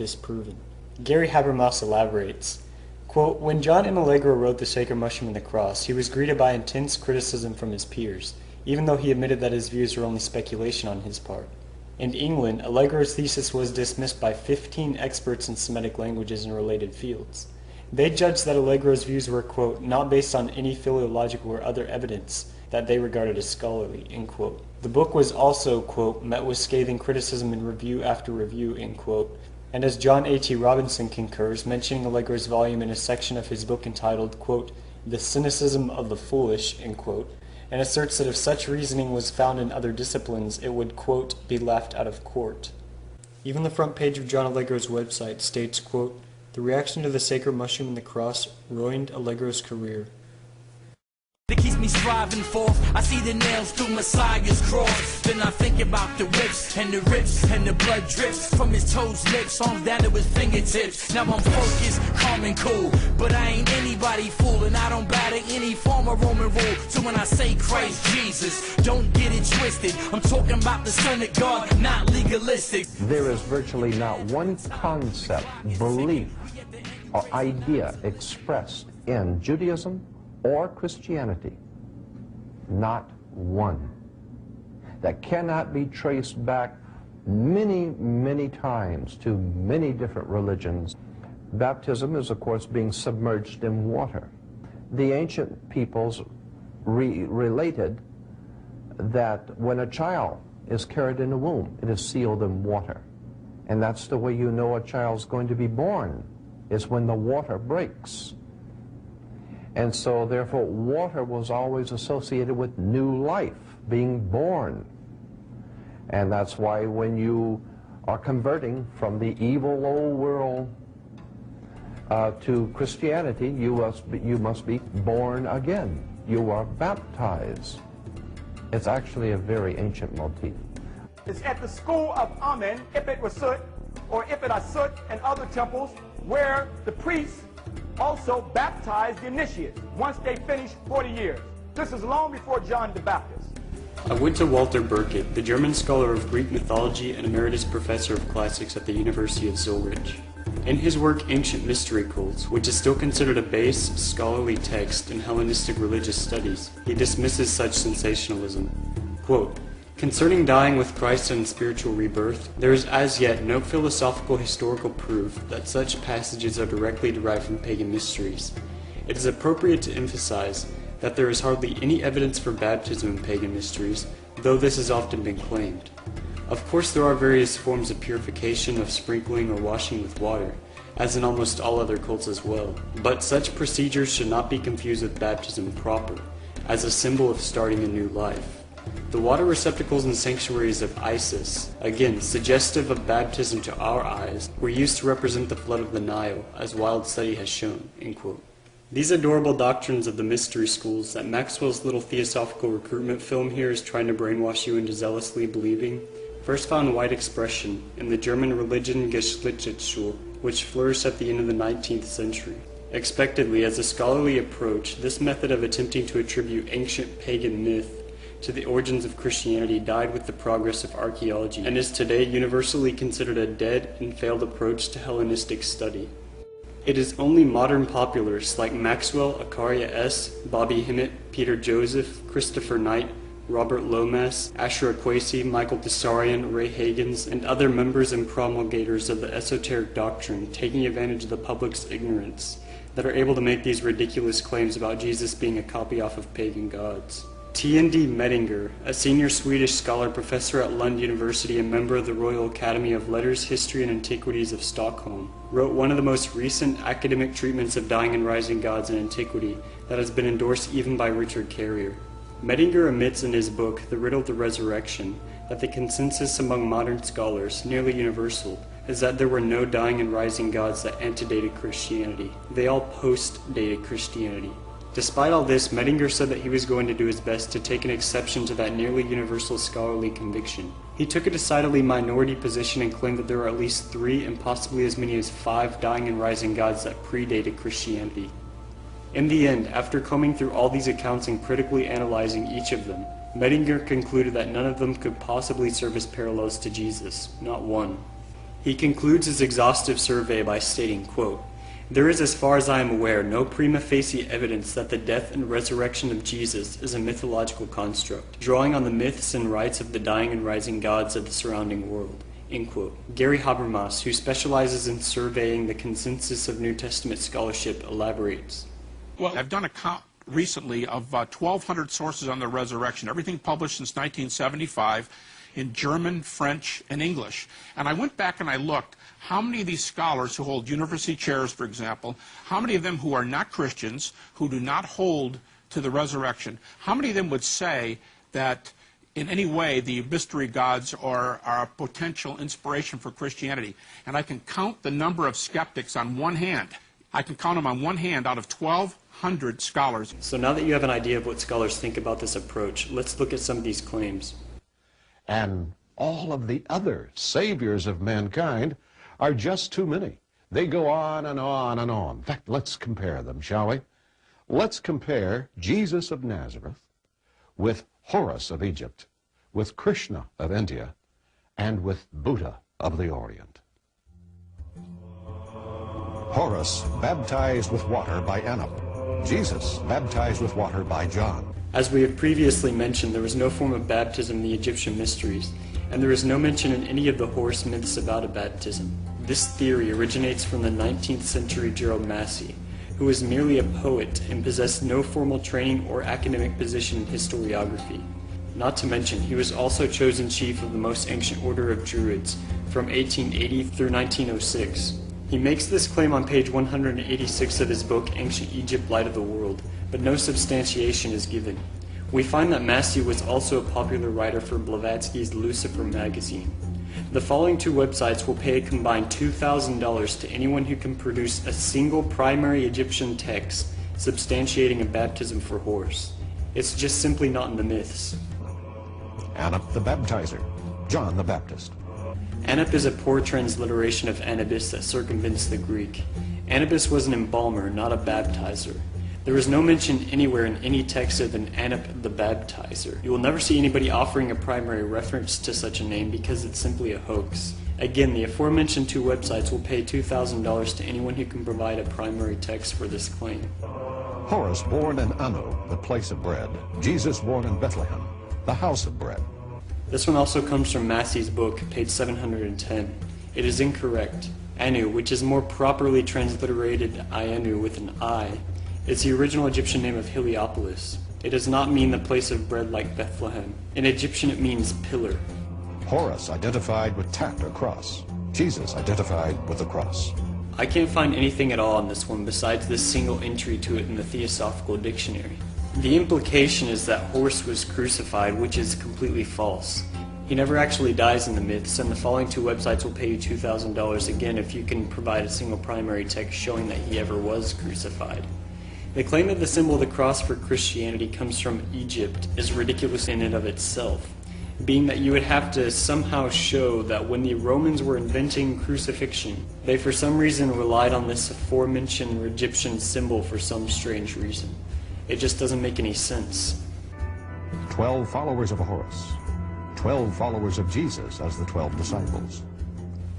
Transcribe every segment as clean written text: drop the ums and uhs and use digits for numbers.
disproven. Gary Habermas elaborates, quote, "When John M. Allegro wrote The Sacred Mushroom and the Cross, he was greeted by intense criticism from his peers, even though he admitted that his views were only speculation on his part. In England, Allegro's thesis was dismissed by 15 experts in Semitic languages and related fields. They judged that Allegro's views were, quote, not based on any philological or other evidence that they regarded as scholarly," end quote. The book was also, quote, "met with scathing criticism in review after review," end quote. And as John A.T. Robinson concurs, mentioning Allegro's volume in a section of his book entitled, quote, "The Cynicism of the Foolish," end quote, and asserts that if such reasoning was found in other disciplines, it would, quote, "be laughed out of court." Even the front page of John Allegro's website states, quote, "The reaction to The Sacred Mushroom and the Cross ruined Allegro's career." That keeps me striving forth. I see the nails through Messiah's cross. Then I think about the whips and the rips and the blood drips from his toes, lips, on down to his fingertips. Now I'm focused, calm and cool, but I ain't anybody fool, and I don't bow to any form of Roman rule. So when I say Christ Jesus, don't get it twisted. I'm talking about the Son of God, not legalistic. There is virtually not one concept, belief, or idea expressed in Judaism or Christianity, not one, that cannot be traced back many, many times to many different religions. Baptism is, of course, being submerged in water. The ancient peoples related that when a child is carried in the womb, it is sealed in water. And that's the way you know a child's going to be born, is when the water breaks. And so, therefore, water was always associated with new life, being born. And that's why when you are converting from the evil old world to Christianity, you must be born again. You are baptized. It's actually a very ancient motif. It's at the school of Amen, Ipit Rasut, or Ipit Asut, and other temples where the priests also baptized the initiates once they finished 40 years. This is long before John the Baptist. I went to Walter Burkett, the German scholar of Greek mythology and emeritus professor of classics at the University of Zurich. In his work Ancient Mystery Cults, which is still considered a base, scholarly text in Hellenistic religious studies, he dismisses such sensationalism. Quote, "Concerning dying with Christ and spiritual rebirth, there is as yet no philosophical historical proof that such passages are directly derived from pagan mysteries. It is appropriate to emphasize that there is hardly any evidence for baptism in pagan mysteries, though this has often been claimed. Of course there are various forms of purification, of sprinkling or washing with water, as in almost all other cults as well, but such procedures should not be confused with baptism proper, as a symbol of starting a new life. The water receptacles and sanctuaries of Isis, again suggestive of baptism to our eyes, were used to represent the flood of the Nile, as Wild Study has shown." End quote. These adorable doctrines of the mystery schools that Maxwell's little theosophical recruitment film here is trying to brainwash you into zealously believing, first found wide expression in the German religion Geschichtsschule, which flourished at the end of the 19th century. Expectedly, as a scholarly approach, this method of attempting to attribute ancient pagan myth to the origins of Christianity died with the progress of archaeology, and is today universally considered a dead and failed approach to Hellenistic study. It is only modern popularists like Maxwell, Akaria S., Bobby Hemmett, Peter Joseph, Christopher Knight, Robert Lomas, Asher Akwesi, Michael Tessarian, Ray Hagins, and other members and promulgators of the esoteric doctrine taking advantage of the public's ignorance that are able to make these ridiculous claims about Jesus being a copy off of pagan gods. T.N.D. Mettinger, a senior Swedish scholar, professor at Lund University and member of the Royal Academy of Letters, History and Antiquities of Stockholm, wrote one of the most recent academic treatments of dying and rising gods in antiquity that has been endorsed even by Richard Carrier. Mettinger admits in his book, The Riddle of the Resurrection, that the consensus among modern scholars, nearly universal, is that there were no dying and rising gods that antedated Christianity. They all post-dated Christianity. Despite all this, Mettinger said that he was going to do his best to take an exception to that nearly universal scholarly conviction. He took a decidedly minority position and claimed that there are at least 3 and possibly as many as 5 dying and rising gods that predated Christianity. In the end, after combing through all these accounts and critically analyzing each of them, Mettinger concluded that none of them could possibly serve as parallels to Jesus, not one. He concludes his exhaustive survey by stating, quote, "There is, as far as I am aware, no prima facie evidence that the death and resurrection of Jesus is a mythological construct, drawing on the myths and rites of the dying and rising gods of the surrounding world." End quote. Gary Habermas, who specializes in surveying the consensus of New Testament scholarship, elaborates. Well, I've done a count recently of 1,200 sources on the resurrection, everything published since 1975 in German, French, and English. And I went back and I looked how many of these scholars who hold university chairs, for example, how many of them who are not Christians, who do not hold to the resurrection, how many of them would say that in any way the mystery gods are a potential inspiration for Christianity? And I can count the number of skeptics on one hand. I can count them on one hand out of 1,200 scholars. So now that you have an idea of what scholars think about this approach, let's look at some of these claims. And all of the other saviors of mankind are just too many. They go on and on and on. In fact, let's compare them, shall we? Let's compare Jesus of Nazareth with Horus of Egypt, with Krishna of India, and with Buddha of the Orient. Horus baptized with water by Stanhope. Jesus baptized with water by John. As we have previously mentioned, there was no form of baptism in the Egyptian mysteries, and there is no mention in any of the Horus myths about a baptism. This theory originates from the 19th century Gerald Massey, who was merely a poet and possessed no formal training or academic position in historiography. Not to mention, he was also chosen chief of the most ancient order of Druids from 1880 through 1906. He makes this claim on page 186 of his book Ancient Egypt, Light of the World, but no substantiation is given. We find that Massey was also a popular writer for Blavatsky's Lucifer magazine. The following two websites will pay a combined $2,000 to anyone who can produce a single primary Egyptian text substantiating a baptism for Horus. It's just simply not in the myths. Stanhope the Baptizer, John the Baptist. Stanhope is a poor transliteration of Anubis that circumvents the Greek. Anubis was an embalmer, not a baptizer. There is no mention anywhere in any text of an Stanhope the Baptizer. You will never see anybody offering a primary reference to such a name because it's simply a hoax. Again, the aforementioned two websites will pay $2,000 to anyone who can provide a primary text for this claim. Horus born in Anu, the place of bread. Jesus born in Bethlehem, the house of bread. This one also comes from Massey's book, page 710. It is incorrect. Anu, which is more properly transliterated Ianu with an I, is the original Egyptian name of Heliopolis. It does not mean the place of bread like Bethlehem. In Egyptian it means pillar. Horus identified with tat or cross. Jesus identified with the cross. I can't find anything at all on this one besides this single entry to it in the Theosophical Dictionary. The implication is that Horus was crucified, which is completely false. He never actually dies in the myths, and the following two websites will pay you $2,000 again if you can provide a single primary text showing that he ever was crucified. The claim that the symbol of the cross for Christianity comes from Egypt is ridiculous in and of itself, being that you would have to somehow show that when the Romans were inventing crucifixion, they for some reason relied on this aforementioned Egyptian symbol for some strange reason. It just doesn't make any sense. 12 followers of Horus. 12 followers of Jesus as the 12 disciples.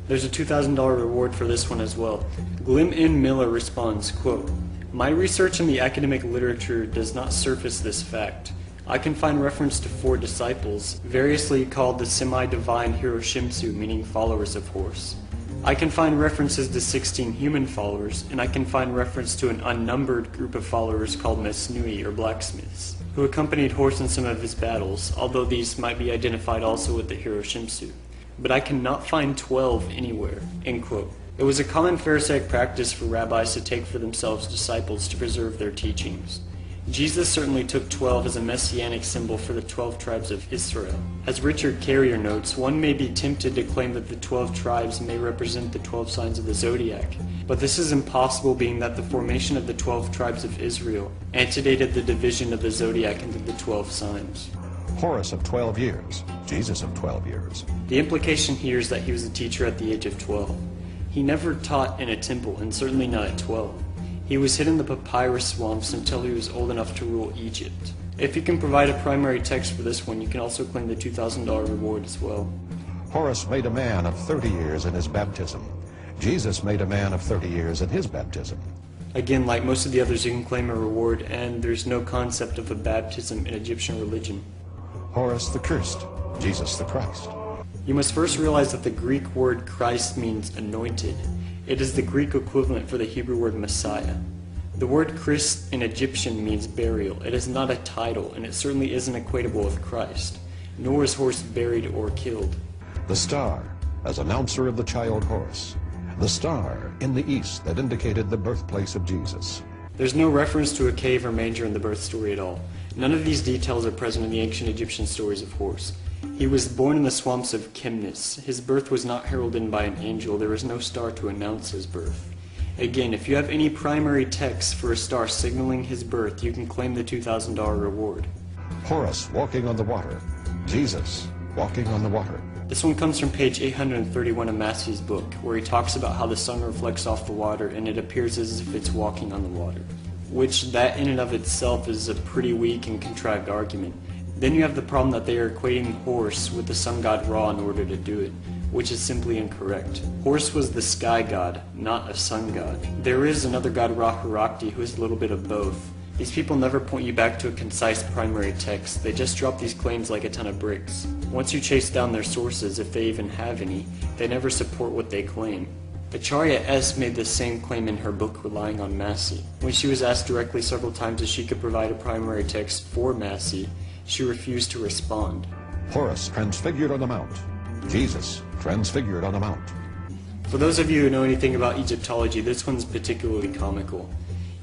There's a $2,000 reward for this one as well. Glim N. Miller responds, quote, "My research in the academic literature does not surface this fact. I can find reference to 4 disciples, variously called the semi-divine Hiroshimtsu, meaning followers of Horus. I can find references to 16 human followers, and I can find reference to an unnumbered group of followers called Mesnui, or blacksmiths, who accompanied Horus in some of his battles, although these might be identified also with the Hiroshimtsu. But I cannot find 12 anywhere." End quote. It was a common Pharisaic practice for rabbis to take for themselves disciples to preserve their teachings. Jesus certainly took 12 as a messianic symbol for the 12 tribes of Israel. As Richard Carrier notes, one may be tempted to claim that the 12 tribes may represent the 12 signs of the zodiac, but this is impossible, being that the formation of the 12 tribes of Israel antedated the division of the zodiac into the 12 signs. Horus of 12 years, Jesus of 12 years. The implication here is that he was a teacher at the age of 12. He never taught in a temple, and certainly not at 12. He was hid in the papyrus swamps until he was old enough to rule Egypt. If you can provide a primary text for this one, you can also claim the $2,000 reward as well. Horace made a man of 30 years in his baptism. Jesus made a man of 30 years in his baptism. Again, like most of the others, you can claim a reward, and there's no concept of a baptism in Egyptian religion. Horace the cursed, Jesus the Christ. You must first realize that the Greek word Christ means anointed. It is the Greek equivalent for the Hebrew word Messiah. The word Christ in Egyptian means burial. It is not a title, and it certainly isn't equatable with Christ. Nor was Horus buried or killed. The star, as announcer of the child Horus. The star in the east that indicated the birthplace of Jesus. There's no reference to a cave or manger in the birth story at all. None of these details are present in the ancient Egyptian stories of Horus. He was born in the swamps of Chemnus. His birth was not heralded by an angel. There was no star to announce his birth. Again, if you have any primary text for a star signaling his birth, you can claim the $2,000 reward. Horus walking on the water. Jesus walking on the water. This one comes from page 831 of Massey's book, where he talks about how the sun reflects off the water and it appears as if it's walking on the water. Which, that in and of itself is a pretty weak and contrived argument. Then you have the problem that they are equating Horus with the sun god Ra in order to do it, which is simply incorrect. Horus was the sky god, not a sun god. There is another god, Ra-Hurakti, who is a little bit of both. These people never point you back to a concise primary text. They just drop these claims like a ton of bricks. Once you chase down their sources, if they even have any, they never support what they claim. Acharya S. made the same claim in her book Relying on Massey. When she was asked directly several times if she could provide a primary text for Massey, she refused to respond. Horus transfigured on the mount. Jesus transfigured on the mount. For those of you who know anything about Egyptology, this one's particularly comical.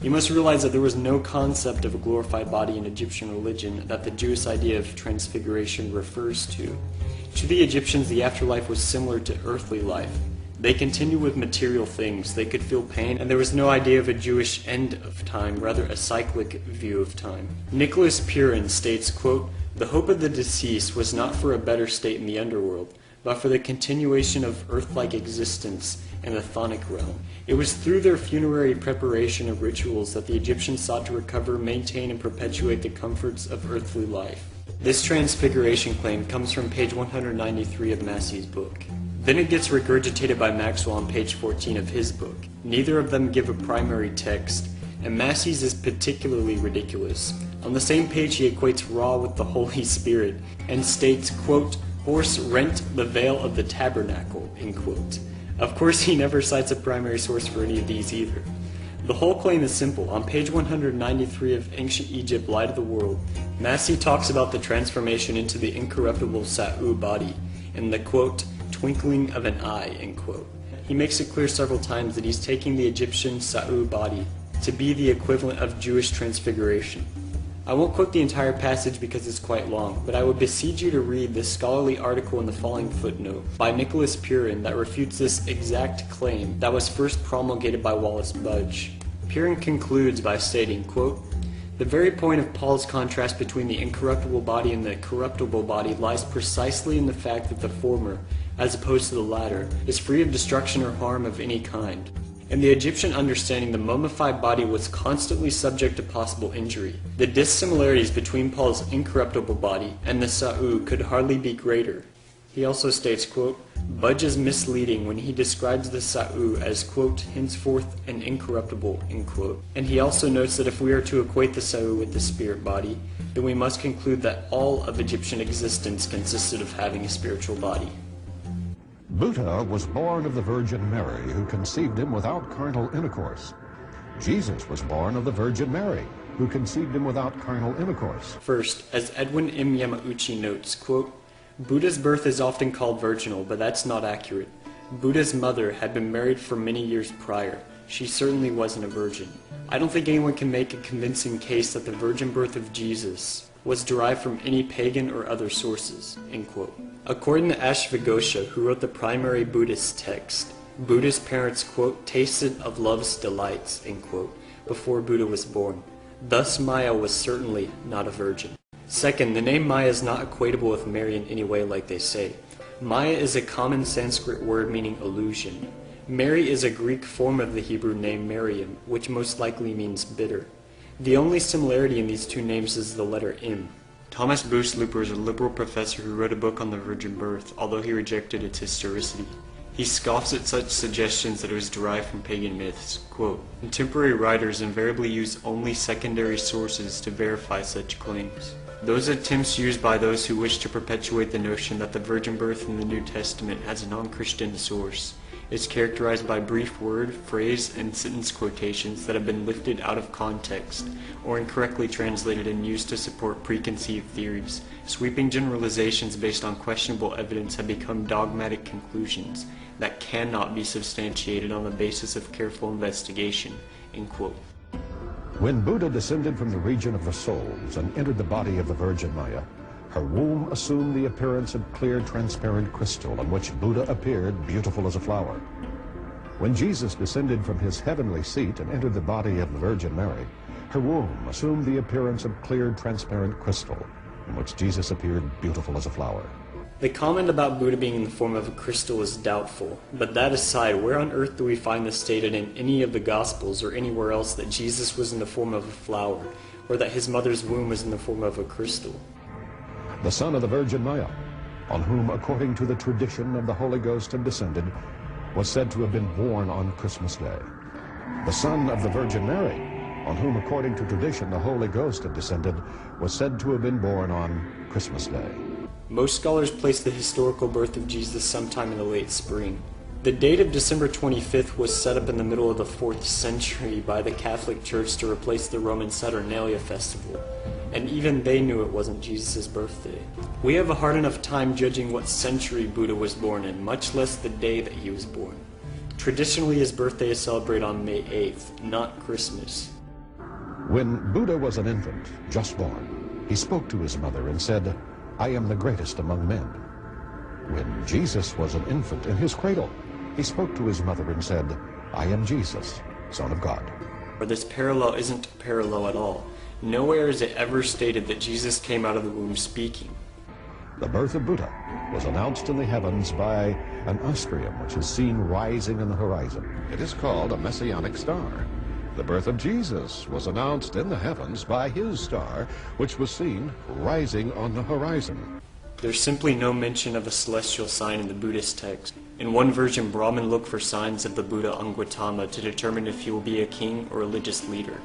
You must realize that there was no concept of a glorified body in Egyptian religion that the Jewish idea of transfiguration refers to. To the Egyptians, the afterlife was similar to earthly life. They continued with material things, they could feel pain, and there was no idea of a Jewish end of time, rather a cyclic view of time. Nicholas Purin states, quote, "The hope of the deceased was not for a better state in the underworld, but for the continuation of earth-like existence in the chthonic realm. It was through their funerary preparation of rituals that the Egyptians sought to recover, maintain, and perpetuate the comforts of earthly life." This transfiguration claim comes from page 193 of Massey's book. Then it gets regurgitated by Maxwell on page 14 of his book. Neither of them give a primary text, and Massey's is particularly ridiculous. On the same page he equates Ra with the Holy Spirit, and states, quote, "Horus rent the veil of the tabernacle," end quote. Of course he never cites a primary source for any of these either. The whole claim is simple. On page 193 of Ancient Egypt, Light of the World, Massey talks about the transformation into the incorruptible Sa'u body, in the, quote, "twinkling of an eye," end quote. He makes it clear several times that he's taking the Egyptian Sa'u body to be the equivalent of Jewish transfiguration. I won't quote the entire passage because it's quite long, but I would beseech you to read this scholarly article in the following footnote by Nicholas Purin that refutes this exact claim that was first promulgated by Wallace Budge. Purin concludes by stating, quote, "The very point of Paul's contrast between the incorruptible body and the corruptible body lies precisely in the fact that the former, as opposed to the latter, is free of destruction or harm of any kind. In the Egyptian understanding, the mummified body was constantly subject to possible injury. The dissimilarities between Paul's incorruptible body and the Sa'u could hardly be greater." He also states, quote, "Budge is misleading when he describes the Sa'u as, quote, henceforth an incorruptible," end quote. And he also notes that if we are to equate the Sa'u with the spirit body, then we must conclude that all of Egyptian existence consisted of having a spiritual body. Buddha was born of the Virgin Mary, who conceived him without carnal intercourse. Jesus was born of the Virgin Mary, who conceived him without carnal intercourse. First, as Edwin M. Yamauchi notes, quote, "Buddha's birth is often called virginal, but that's not accurate. Buddha's mother had been married for many years prior. She certainly wasn't a virgin. I don't think anyone can make a convincing case that the virgin birth of Jesus was derived from any pagan or other sources," end quote. According to Ashvaghosha, who wrote the primary Buddhist text, Buddha's parents, quote, "tasted of love's delights," end quote, before Buddha was born. Thus Maya was certainly not a virgin. Second, the name Maya is not equatable with Mary in any way like they say. Maya is a common Sanskrit word meaning illusion. Mary is a Greek form of the Hebrew name Miriam, which most likely means bitter. The only similarity in these two names is the letter M. Thomas Boostlooper is a liberal professor who wrote a book on the virgin birth, although he rejected its historicity. He scoffs at such suggestions that it was derived from pagan myths. Quote, "Contemporary writers invariably use only secondary sources to verify such claims. Those attempts used by those who wish to perpetuate the notion that the virgin birth in the New Testament has a non-Christian source is characterized by brief word, phrase, and sentence quotations that have been lifted out of context or incorrectly translated and used to support preconceived theories. Sweeping generalizations based on questionable evidence have become dogmatic conclusions that cannot be substantiated on the basis of careful investigation." End quote. When Buddha descended from the region of the souls and entered the body of the Virgin Maya, her womb assumed the appearance of clear, transparent crystal on which Buddha appeared beautiful as a flower. When Jesus descended from his heavenly seat and entered the body of the Virgin Mary, her womb assumed the appearance of clear, transparent crystal in which Jesus appeared beautiful as a flower. The comment about Buddha being in the form of a crystal is doubtful, but that aside, where on earth do we find this stated in any of the Gospels or anywhere else that Jesus was in the form of a flower, or that his mother's womb was in the form of a crystal? The son of the Virgin Maya, on whom, according to the tradition of the Holy Ghost had descended, was said to have been born on Christmas Day. The son of the Virgin Mary, on whom, according to tradition, the Holy Ghost had descended, was said to have been born on Christmas Day. Most scholars place the historical birth of Jesus sometime in the late spring. The date of December 25th was set up in the middle of the 4th century by the Catholic Church to replace the Roman Saturnalia festival, and even they knew it wasn't Jesus' birthday. We have a hard enough time judging what century Buddha was born in, much less the day that he was born. Traditionally, his birthday is celebrated on May 8th, not Christmas. When Buddha was an infant, just born, he spoke to his mother and said, "I am the greatest among men." When Jesus was an infant in his cradle, he spoke to his mother and said, "I am Jesus, Son of God." Or this parallel isn't a parallel at all. Nowhere is it ever stated that Jesus came out of the womb speaking. The birth of Buddha was announced in the heavens by an astrium which is seen rising in the horizon. It is called a messianic star. The birth of Jesus was announced in the heavens by his star, which was seen rising on the horizon. There's simply no mention of a celestial sign in the Buddhist text. In one version, Brahmin look for signs of the Buddha on Gautama to determine if he will be a king or religious leader.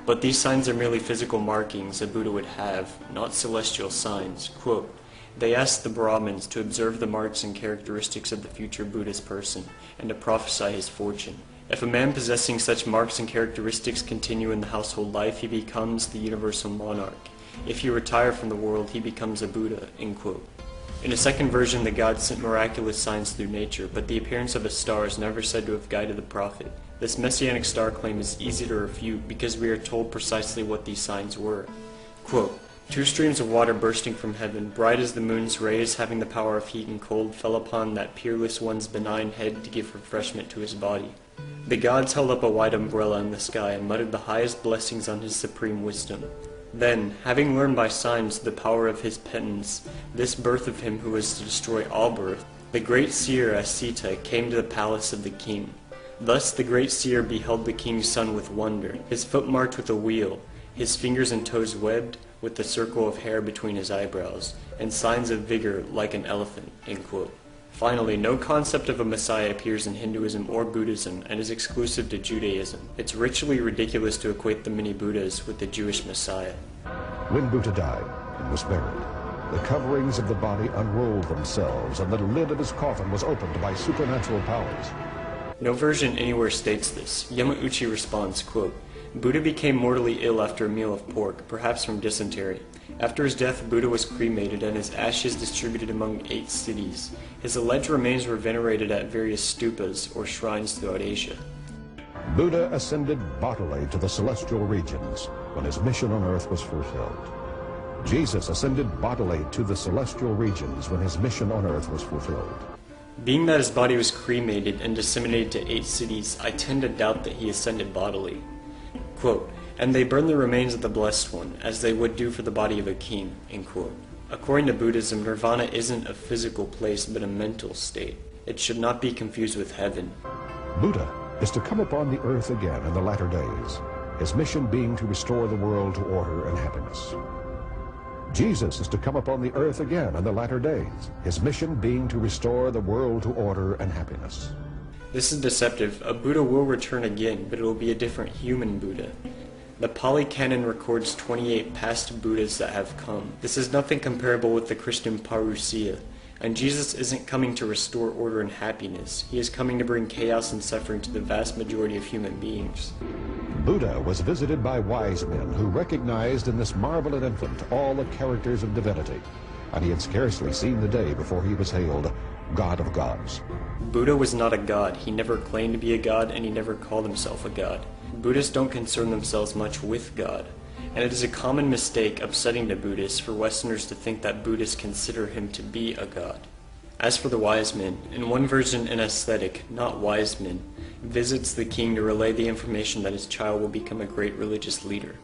But these signs are merely physical markings a Buddha would have, not celestial signs. Quote, "They asked the Brahmins to observe the marks and characteristics of the future Buddhist person, and to prophesy his fortune. If a man possessing such marks and characteristics continue in the household life, he becomes the universal monarch. If he retire from the world, he becomes a Buddha." End quote. In a second version, the gods sent miraculous signs through nature, but the appearance of a star is never said to have guided the prophet. This messianic star claim is easy to refute because we are told precisely what these signs were. Quote, "Two streams of water bursting from heaven, bright as the moon's rays, having the power of heat and cold, fell upon that peerless one's benign head to give refreshment to his body. The gods held up a white umbrella in the sky and muttered the highest blessings on his supreme wisdom. Then, having learned by signs the power of his penance, this birth of him who was to destroy all birth, the great seer Asita came to the palace of the king. Thus the great seer beheld the king's son with wonder, his foot marked with a wheel, his fingers and toes webbed, with the circle of hair between his eyebrows, and signs of vigor like an elephant." End quote. Finally, no concept of a Messiah appears in Hinduism or Buddhism and is exclusive to Judaism. It's ritually ridiculous to equate the many Buddhas with the Jewish Messiah. When Buddha died and was buried, the coverings of the body unrolled themselves and the lid of his coffin was opened by supernatural powers. No version anywhere states this. Yamauchi responds, quote, "Buddha became mortally ill after a meal of pork, perhaps from dysentery. After his death, Buddha was cremated and his ashes distributed among 8 cities. His alleged remains were venerated at various stupas or shrines throughout Asia." Buddha ascended bodily to the celestial regions when his mission on earth was fulfilled. Jesus ascended bodily to the celestial regions when his mission on earth was fulfilled. Being that his body was cremated and disseminated to 8 cities, I tend to doubt that he ascended bodily. Quote, "And they burned the remains of the Blessed One, as they would do for the body of a king." End quote. According to Buddhism, nirvana isn't a physical place but a mental state. It should not be confused with heaven. Buddha is to come upon the earth again in the latter days, his mission being to restore the world to order and happiness. Jesus is to come upon the earth again in the latter days, his mission being to restore the world to order and happiness. This is deceptive. A Buddha will return again, but it will be a different human Buddha. The Pali Canon records 28 past Buddhas that have come. This is nothing comparable with the Christian parousia, and Jesus isn't coming to restore order and happiness. He is coming to bring chaos and suffering to the vast majority of human beings. Buddha was visited by wise men who recognized in this marvelous infant all the characters of divinity, and he had scarcely seen the day before he was hailed God of Gods. Buddha was not a god. He never claimed to be a god, and he never called himself a god. Buddhists don't concern themselves much with God, and it is a common mistake upsetting to Buddhists for Westerners to think that Buddhists consider him to be a god. As for the wise men, in one version an ascetic, not wise men, visits the king to relay the information that his child will become a great religious leader.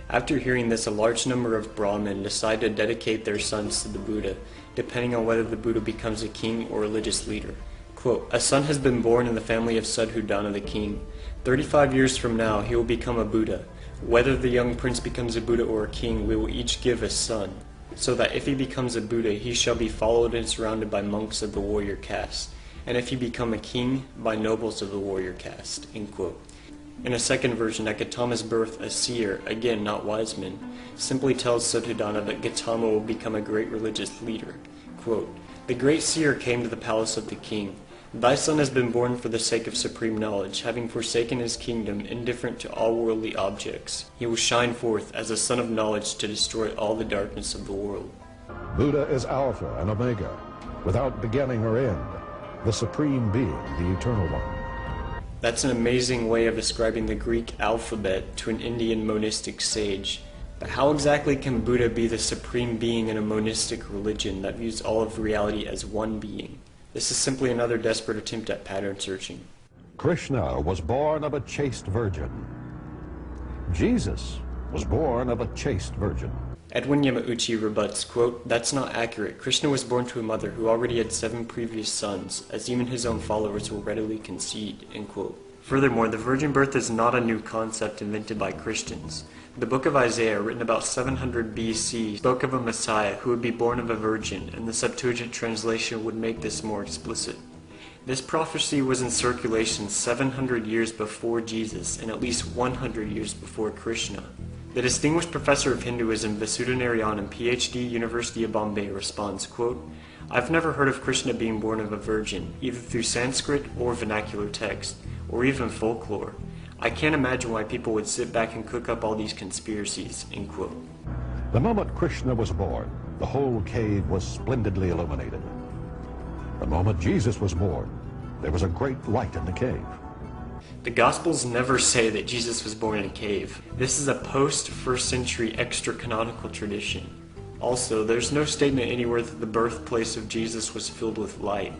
After hearing this, a large number of Brahmin decide to dedicate their sons to the Buddha, depending on whether the Buddha becomes a king or religious leader. Quote, "A son has been born in the family of Sadhudana the king. 35 years from now, he will become a Buddha. Whether the young prince becomes a Buddha or a king, we will each give a son, so that if he becomes a Buddha, he shall be followed and surrounded by monks of the warrior caste, and if he become a king, by nobles of the warrior caste." End quote. In a second version, at Gautama's birth, a seer, again not wise men, simply tells Sadhudana that Gautama will become a great religious leader. Quote, "The great seer came to the palace of the king. Thy son has been born for the sake of supreme knowledge, having forsaken his kingdom, indifferent to all worldly objects. He will shine forth as a son of knowledge to destroy all the darkness of the world." Buddha is Alpha and Omega, without beginning or end, the Supreme Being, the Eternal One. That's an amazing way of ascribing the Greek alphabet to an Indian monistic sage. But how exactly can Buddha be the supreme being in a monistic religion that views all of reality as one being? This is simply another desperate attempt at pattern searching. Krishna was born of a chaste virgin. Jesus was born of a chaste virgin. Edwin Yamauchi rebuts, quote, "That's not accurate. Krishna was born to a mother who already had 7 previous sons, as even his own followers will readily concede," end quote. Furthermore, the virgin birth is not a new concept invented by Christians. The book of Isaiah, written about 700 BC, spoke of a Messiah who would be born of a virgin, and the Septuagint translation would make this more explicit. This prophecy was in circulation 700 years before Jesus and at least 100 years before Krishna. The distinguished professor of Hinduism, Vasudhanarayanan, PhD, University of Bombay, responds, quote, "I've never heard of Krishna being born of a virgin, either through Sanskrit or vernacular text, or even folklore. I can't imagine why people would sit back and cook up all these conspiracies," end quote. The moment Krishna was born, the whole cave was splendidly illuminated. The moment Jesus was born, there was a great light in the cave. The Gospels never say that Jesus was born in a cave. This is a post-1st century extra-canonical tradition. Also, there's no statement anywhere that the birthplace of Jesus was filled with light.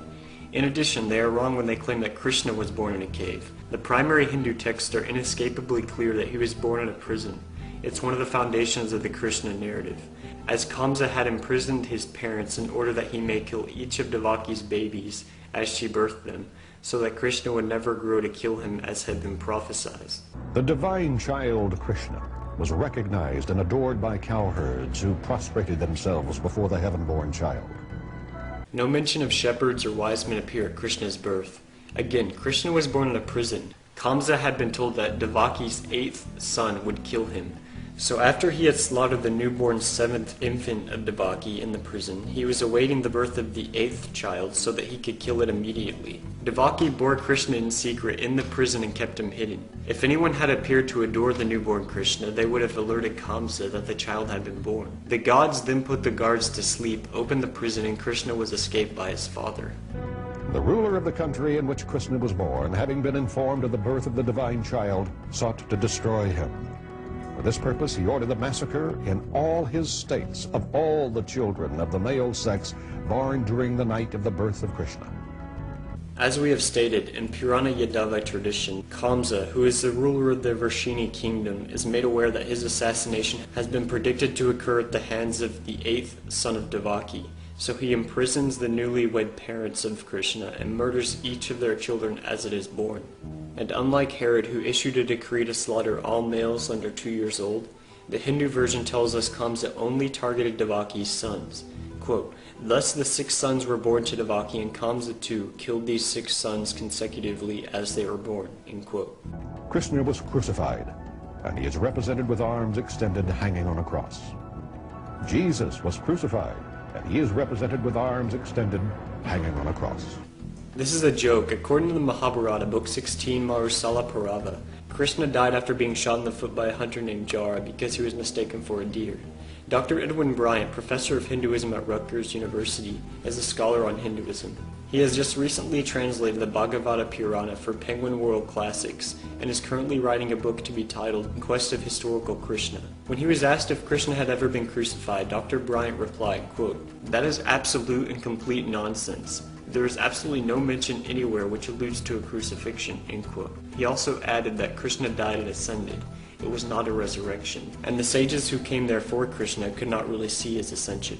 In addition, they are wrong when they claim that Krishna was born in a cave. The primary Hindu texts are inescapably clear that he was born in a prison. It's one of the foundations of the Krishna narrative, as Kamsa had imprisoned his parents in order that he may kill each of Devaki's babies as she birthed them, so that Krishna would never grow to kill him as had been prophesied. The divine child Krishna was recognized and adored by cowherds who prostrated themselves before the heaven-born child. No mention of shepherds or wise men appear at Krishna's birth. Again, Krishna was born in a prison. Kamsa had been told that Devaki's 8th son would kill him. So after he had slaughtered the newborn 7th infant of Devaki in the prison, he was awaiting the birth of the 8th child so that he could kill it immediately. Devaki bore Krishna in secret in the prison and kept him hidden. If anyone had appeared to adore the newborn Krishna, they would have alerted Kamsa that the child had been born. The gods then put the guards to sleep, opened the prison, and Krishna was escaped by his father. The ruler of the country in which Krishna was born, having been informed of the birth of the divine child, sought to destroy him. For this purpose, he ordered the massacre in all his states of all the children of the male sex born during the night of the birth of Krishna. As we have stated, in Purana Yadava tradition, Kamsa, who is the ruler of the Varshini kingdom, is made aware that his assassination has been predicted to occur at the hands of the 8th son of Devaki. So he imprisons the newlywed parents of Krishna and murders each of their children as it is born. And unlike Herod, who issued a decree to slaughter all males under 2 years old, The Hindu version tells us Kamsa only targeted Devaki's sons. Quote, "Thus the 6 sons were born to Devaki, and Kamsa too killed these 6 sons consecutively as they were born." End quote. Krishna was crucified, and he is represented with arms extended hanging on a cross. Jesus was crucified, and he is represented with arms extended hanging on a cross. This is a joke. According to the Mahabharata, Book 16, Marusala Parava, Krishna died after being shot in the foot by a hunter named Jara because he was mistaken for a deer. Dr. Edwin Bryant, professor of Hinduism at Rutgers University, is a scholar on Hinduism. He has just recently translated the Bhagavata Purana for Penguin World Classics and is currently writing a book to be titled Quest of Historical Krishna. When he was asked if Krishna had ever been crucified, Dr. Bryant replied, quote, "That is absolute and complete nonsense. There is absolutely no mention anywhere which alludes to a crucifixion," end quote. He also added that Krishna died and ascended. It was not a resurrection, and the sages who came there for Krishna could not really see his ascension.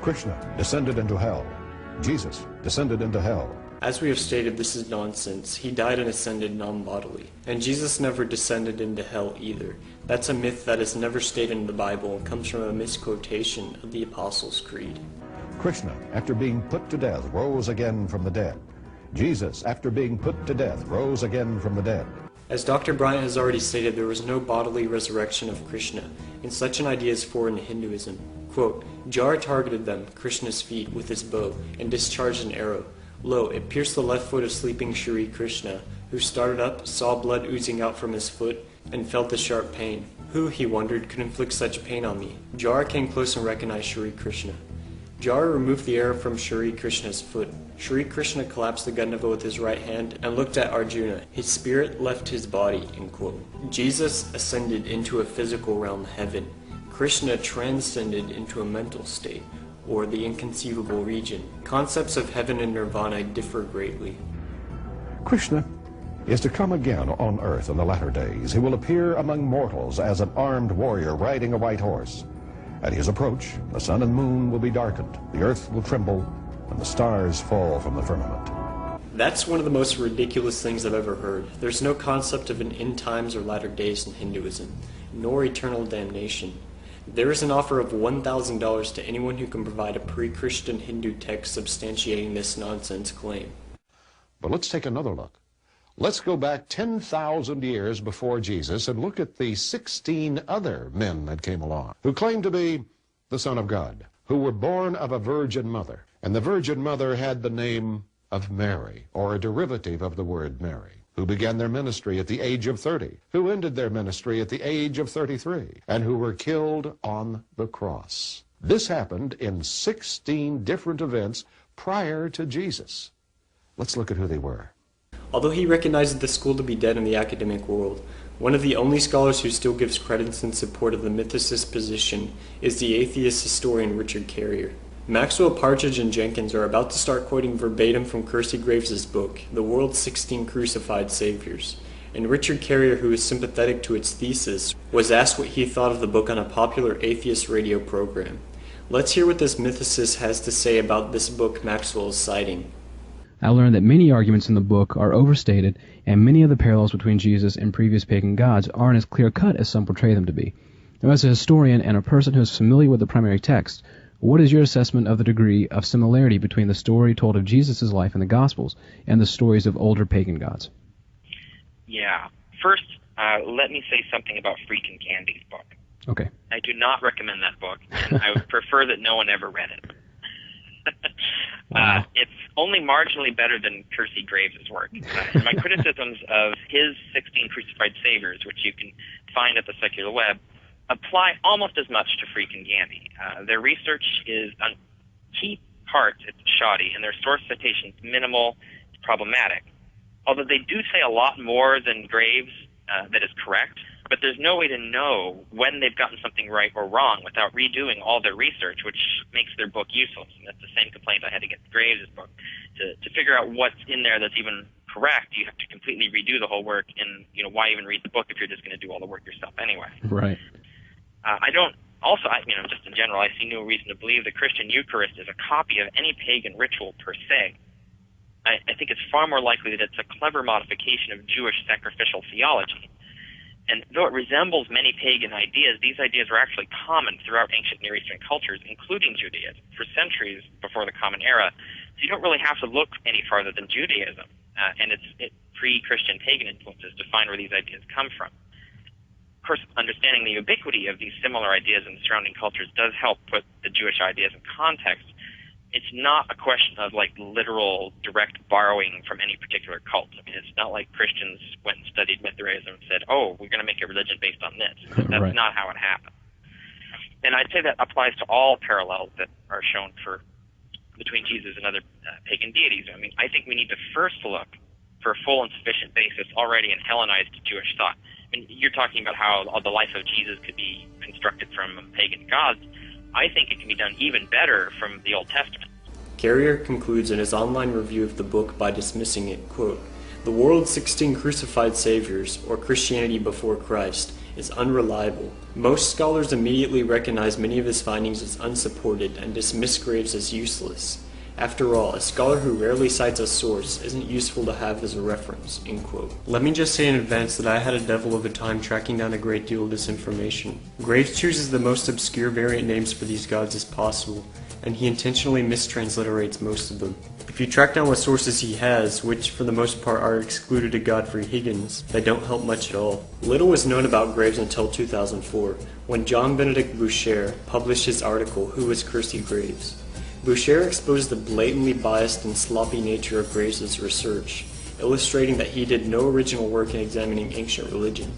Krishna descended into hell. Jesus descended into hell. As we have stated, this is nonsense. He died and ascended non-bodily. And Jesus never descended into hell either. That's a myth that is never stated in the Bible and comes from a misquotation of the Apostles' Creed. Krishna, after being put to death, rose again from the dead. Jesus, after being put to death, rose again from the dead. As Dr. Bryant has already stated, there was no bodily resurrection of Krishna, and such an idea is foreign to Hinduism. Quote, "Jara targeted them, Krishna's feet, with his bow, and discharged an arrow. Lo, it pierced the left foot of sleeping Shri Krishna, who started up, saw blood oozing out from his foot, and felt the sharp pain. Who, he wondered, could inflict such pain on me? Jara came close and recognized Shri Krishna. Jara removed the arrow from Shri Krishna's foot. Shri Krishna collapsed the Gandava with his right hand and looked at Arjuna. His spirit left his body," end quote. Jesus ascended into a physical realm, heaven. Krishna transcended into a mental state, or the inconceivable region. Concepts of heaven and nirvana differ greatly. Krishna is to come again on earth in the latter days. He will appear among mortals as an armed warrior riding a white horse. At his approach, the sun and moon will be darkened, the earth will tremble, and the stars fall from the firmament. That's one of the most ridiculous things I've ever heard. There's no concept of an end times or latter days in Hinduism, nor eternal damnation. There is an offer of $1,000 to anyone who can provide a pre-Christian Hindu text substantiating this nonsense claim. But let's take another look. Let's go back 10,000 years before Jesus and look at the 16 other men that came along who claimed to be the Son of God, who were born of a virgin mother. And the virgin mother had the name of Mary, or a derivative of the word Mary, who began their ministry at the age of 30, who ended their ministry at the age of 33, and who were killed on the cross. This happened in 16 different events prior to Jesus. Let's look at who they were. Although he recognizes the school to be dead in the academic world, one of the only scholars who still gives credence in support of the mythicist position is the atheist historian Richard Carrier. Maxwell, Partridge, and Jenkins are about to start quoting verbatim from Kersey Graves' book, The World's 16 Crucified Saviors, and Richard Carrier, who is sympathetic to its thesis, was asked what he thought of the book on a popular atheist radio program. Let's hear what this mythicist has to say about this book Maxwell is citing. I learned that many arguments in the book are overstated, and many of the parallels between Jesus and previous pagan gods aren't as clear-cut as some portray them to be. Now, as a historian and a person who is familiar with the primary text, what is your assessment of the degree of similarity between the story told of Jesus' life in the Gospels and the stories of older pagan gods? Yeah. First, let me say something about Freakin' Candy's book. Okay. I do not recommend that book, and I would prefer that no one ever read it. Wow. It's only marginally better than Kersey Graves' work. And my criticisms of his 16 Crucified Saviors, which you can find at the secular web, apply almost as much to Freakin' Candy. Their research is, on key parts, it's shoddy, and their source citations minimal, it's problematic. Although they do say a lot more than Graves that is correct, but there's no way to know when they've gotten something right or wrong without redoing all their research, which makes their book useless. And that's the same complaint I had against Graves' book. To figure out what's in there that's even correct, you have to completely redo the whole work, and why even read the book if you're just going to do all the work yourself anyway? Right. Just in general, I see no reason to believe the Christian Eucharist is a copy of any pagan ritual per se. I think it's far more likely that it's a clever modification of Jewish sacrificial theology. And though it resembles many pagan ideas, these ideas were actually common throughout ancient Near Eastern cultures, including Judaism, for centuries before the Common Era. So you don't really have to look any farther than Judaism and its pre-Christian pagan influences to find where these ideas come from. Of course, understanding the ubiquity of these similar ideas in surrounding cultures does help put the Jewish ideas in context. It's not a question of like literal direct borrowing from any particular cult. I mean, it's not like Christians went and studied Mithraism and said, oh, we're going to make a religion based on this. That's Right. not how it happened. And I'd say that applies to all parallels that are shown between Jesus and other pagan deities. I mean, I think we need to first look for a full and sufficient basis already in Hellenized Jewish thought. I mean, you're talking about how the life of Jesus could be constructed from pagan gods. I think it can be done even better from the Old Testament. Carrier concludes in his online review of the book by dismissing it, quote, "The world's 16 crucified saviors, or Christianity before Christ, is unreliable. Most scholars immediately recognize many of his findings as unsupported and dismiss Graves as useless. After all, a scholar who rarely cites a source isn't useful to have as a reference," end quote. Let me just say in advance that I had a devil of a time tracking down a great deal of this information. Graves chooses the most obscure variant names for these gods as possible, and he intentionally mistransliterates most of them. If you track down what sources he has, which for the most part are excluded to Godfrey Higgins, they don't help much at all. Little was known about Graves until 2004, when John Benedict Boucher published his article, Who Was Kersey Graves? Boucher exposed the blatantly biased and sloppy nature of Graves' research, illustrating that he did no original work in examining ancient religion.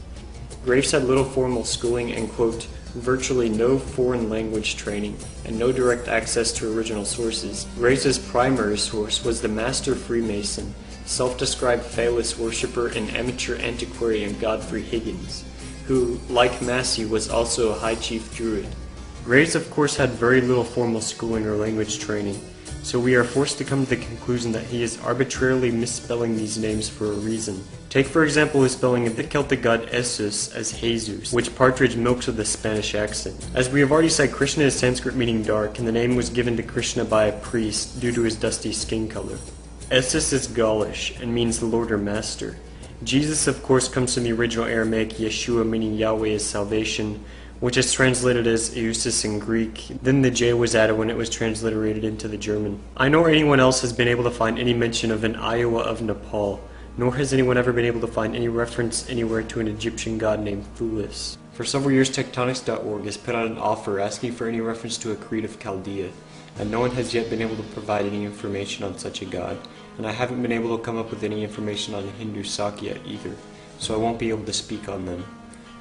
Graves had little formal schooling and, quote, virtually no foreign language training, and no direct access to original sources. Graves' primary source was the master Freemason, self-described phallus worshipper and amateur antiquarian Godfrey Higgins, who, like Massey, was also a high chief druid. Graves, of course, had very little formal schooling or language training, so we are forced to come to the conclusion that he is arbitrarily misspelling these names for a reason. Take for example his spelling of the Celtic god Essus as Jesus, which Partridge milks with a Spanish accent. As we have already said, Krishna is Sanskrit meaning dark, and the name was given to Krishna by a priest due to his dusty skin color. Essus is Gaulish and means Lord or Master. Jesus, of course, comes from the original Aramaic Yeshua, meaning Yahweh is salvation, which is translated as Eusis in Greek. Then the J was added when it was transliterated into the German. I nor anyone else has been able to find any mention of an Iowa of Nepal, nor has anyone ever been able to find any reference anywhere to an Egyptian god named Thulis. For several years, Tectonics.org has put out an offer asking for any reference to a Creed of Chaldea, and no one has yet been able to provide any information on such a god, and I haven't been able to come up with any information on Hindu Sakya either, so I won't be able to speak on them.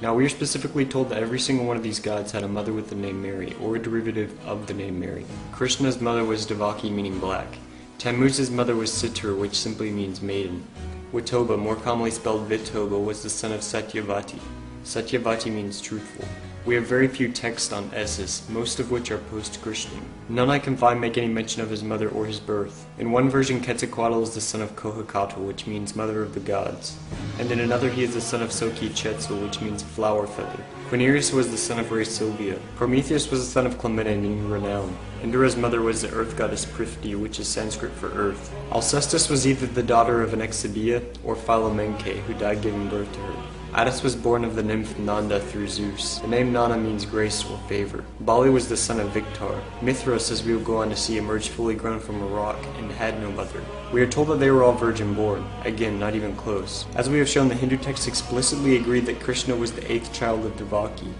Now, we are specifically told that every single one of these gods had a mother with the name Mary, or a derivative of the name Mary. Krishna's mother was Devaki, meaning black. Tammuz's mother was Situr, which simply means maiden. Witoba, more commonly spelled Vitoba, was the son of Satyavati. Satyavati means truthful. We have very few texts on Essus, most of which are post-Christian. None I can find make any mention of his mother or his birth. In one version, Quetzalcoatl is the son of Cohocatl, which means mother of the gods. And in another, he is the son of Xochitl, which means flower feather. Quirinus was the son of Ray Sylvia. Prometheus was the son of Clymene, meaning renown. Indura's mother was the earth goddess Prithvi, which is Sanskrit for earth. Alcestis was either the daughter of an Exibia or Philomenke, who died giving birth to her. Attis was born of the nymph Nanda through Zeus. The name Nana means grace or favor. Bali was the son of Victar. Mithras, as we will go on to see, emerged fully grown from a rock and had no mother. We are told that they were all virgin born. Again, not even close. As we have shown, the Hindu texts explicitly agreed that Krishna was the 8th child of Devaki.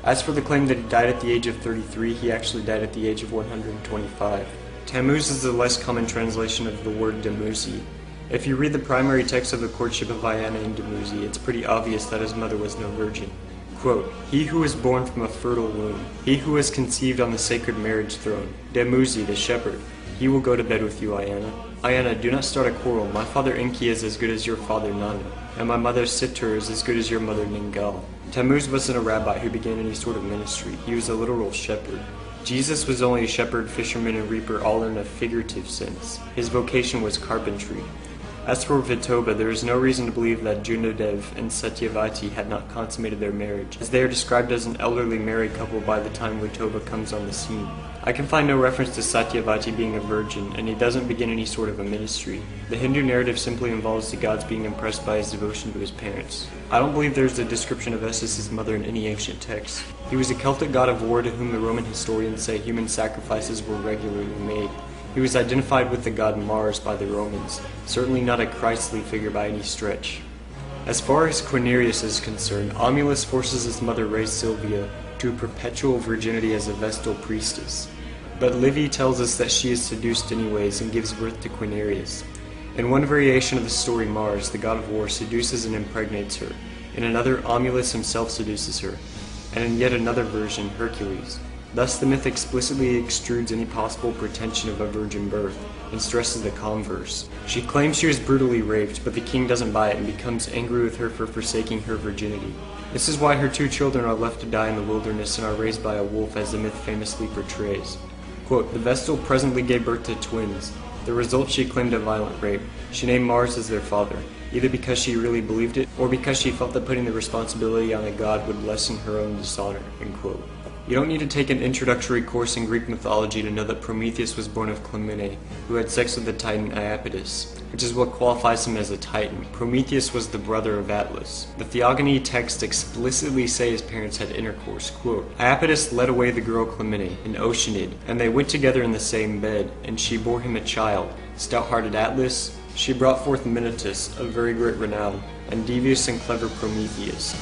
As for the claim that he died at the age of 33, he actually died at the age of 125. Tammuz is the less common translation of the word Demuzi. If you read the primary text of the courtship of Ayana and Demuzi, it's pretty obvious that his mother was no virgin. Quote, "He who was born from a fertile womb, he who was conceived on the sacred marriage throne, Demuzi, the shepherd, he will go to bed with you, Ayana. Ayana, do not start a quarrel. My father Enki is as good as your father Nanu, and my mother Situr is as good as your mother Ningal." Tammuz wasn't a rabbi who began any sort of ministry. He was a literal shepherd. Jesus was only a shepherd, fisherman, and reaper, all in a figurative sense. His vocation was carpentry. As for Vitoba, there is no reason to believe that Junadev and Satyavati had not consummated their marriage, as they are described as an elderly married couple by the time Vitoba comes on the scene. I can find no reference to Satyavati being a virgin, and he doesn't begin any sort of a ministry. The Hindu narrative simply involves the gods being impressed by his devotion to his parents. I don't believe there's a description of Essus's mother in any ancient text. He was a Celtic god of war to whom the Roman historians say human sacrifices were regularly made. He was identified with the god Mars by the Romans, certainly not a Christly figure by any stretch. As far as Quirinius is concerned, Aemulus forces his mother Res Silvia to perpetual virginity as a Vestal priestess. But Livy tells us that she is seduced anyways and gives birth to Quirinius. In one variation of the story, Mars, the god of war, seduces and impregnates her. In another, Aemulus himself seduces her. And in yet another version, Hercules. Thus the myth explicitly extrudes any possible pretension of a virgin birth, and stresses the converse. She claims she was brutally raped, but the king doesn't buy it and becomes angry with her for forsaking her virginity. This is why her 2 children are left to die in the wilderness and are raised by a wolf, as the myth famously portrays. Quote, the Vestal presently gave birth to twins. The result, she claimed a violent rape. She named Mars as their father, either because she really believed it, or because she felt that putting the responsibility on a god would lessen her own dishonor, end quote. You don't need to take an introductory course in Greek mythology to know that Prometheus was born of Clymene, who had sex with the titan Iapetus, which is what qualifies him as a titan. Prometheus was the brother of Atlas. The Theogony texts explicitly say his parents had intercourse. Quote, Iapetus led away the girl Clymene, an Oceanid, and they went together in the same bed, and she bore him a child. Stout-hearted Atlas, she brought forth Minotus, of very great renown, and devious and clever Prometheus.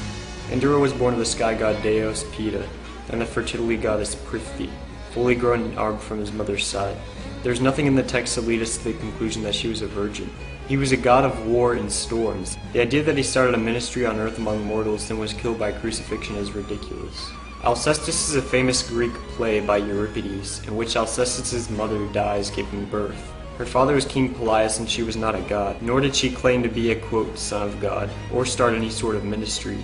Indra was born of the sky god Deus Pita, and the fertility goddess Prithvi, fully grown and armed from his mother's side. There's nothing in the text to lead us to the conclusion that she was a virgin. He was a god of war and storms. The idea that he started a ministry on earth among mortals and was killed by crucifixion is ridiculous. Alcestis is a famous Greek play by Euripides, in which Alcestis' mother dies giving birth. Her father was King Pelias and she was not a god, nor did she claim to be a, quote, son of God, or start any sort of ministry.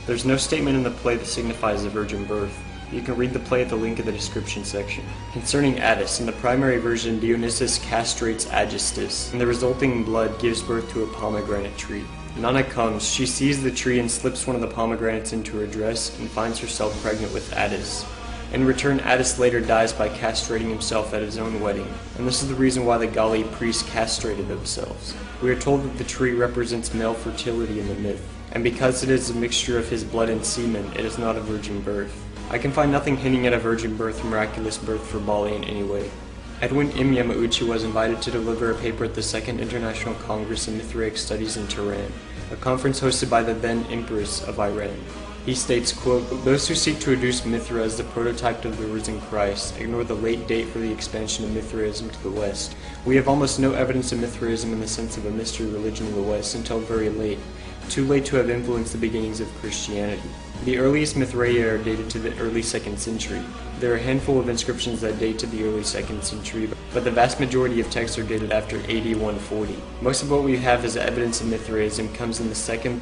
There's no statement in the play that signifies a virgin birth. You can read the play at the link in the description section. Concerning Attis, in the primary version, Dionysus castrates Aegisthus, and the resulting blood gives birth to a pomegranate tree. Nana comes, she sees the tree and slips one of the pomegranates into her dress and finds herself pregnant with Attis. In return, Attis later dies by castrating himself at his own wedding, and this is the reason why the Galli priests castrated themselves. We are told that the tree represents male fertility in the myth, and because it is a mixture of his blood and semen, it is not a virgin birth. I can find nothing hinting at a virgin birth or miraculous birth for Bali in any way. Edwin M. Yamauchi was invited to deliver a paper at the Second International Congress of Mithraic Studies in Tehran, a conference hosted by the then Empress of Iran. He states, quote, those who seek to reduce Mithra as the prototype of the risen Christ ignore the late date for the expansion of Mithraism to the West. We have almost no evidence of Mithraism in the sense of a mystery religion in the West until very late, too late to have influenced the beginnings of Christianity. The earliest Mithraea are dated to the early 2nd century. There are a handful of inscriptions that date to the early 2nd century, but the vast majority of texts are dated after AD 140. Most of what we have as evidence of Mithraism comes in the 2nd,